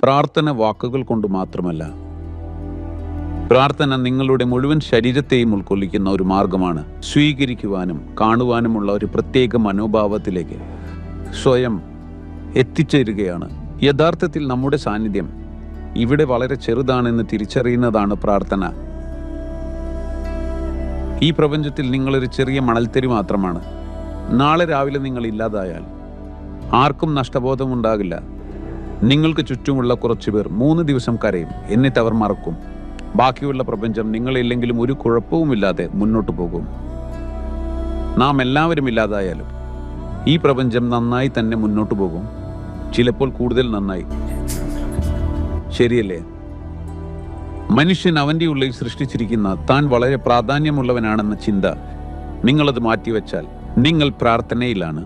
പ്രാർത്ഥന വാക്കുകൾ കൊണ്ട് മാത്രമല്ല, പ്രാർത്ഥന നിങ്ങളുടെ മുഴുവൻ ശരീരത്തെയും ഉൾക്കൊള്ളിക്കുന്ന ഒരു മാർഗമാണ്. സ്വീകരിക്കുവാനും കാണുവാനുമുള്ള ഒരു പ്രത്യേക മനോഭാവത്തിലേക്ക് സ്വയം എത്തിച്ചേരുകയാണ്. യഥാർത്ഥത്തിൽ നമ്മുടെ സാന്നിധ്യം ഇവിടെ വളരെ ചെറുതാണെന്ന് തിരിച്ചറിയുന്നതാണ് പ്രാർത്ഥന. ഈ പ്രപഞ്ചത്തിൽ നിങ്ങളൊരു ചെറിയ മണൽത്തരി മാത്രമാണ്. നാളെ രാവിലെ നിങ്ങൾ ഇല്ലാതായാൽ ആർക്കും നഷ്ടബോധമുണ്ടാകില്ല. നിങ്ങൾക്ക് ചുറ്റുമുള്ള കുറച്ചു പേർ 3 ദിവസം കരയും, എന്നിട്ട് അവർ മറക്കും. ബാക്കിയുള്ള പ്രപഞ്ചം നിങ്ങളില്ലെങ്കിലും ഒരു കുഴപ്പവുമില്ലാതെ മുന്നോട്ട് പോകും. നാം എല്ലാവരും ഇല്ലാതായാലും ഈ പ്രപഞ്ചം നന്നായി തന്നെ മുന്നോട്ട് പോകും, ചിലപ്പോൾ കൂടുതൽ നന്നായി. ശരിയല്ലേ? മനുഷ്യൻ അവൻ്റെ ഉള്ളിൽ സൃഷ്ടിച്ചിരിക്കുന്ന താൻ വളരെ പ്രാധാന്യമുള്ളവനാണെന്ന ചിന്ത നിങ്ങളത് മാറ്റിവെച്ചാൽ നിങ്ങൾ പ്രാർത്ഥനയിലാണ്.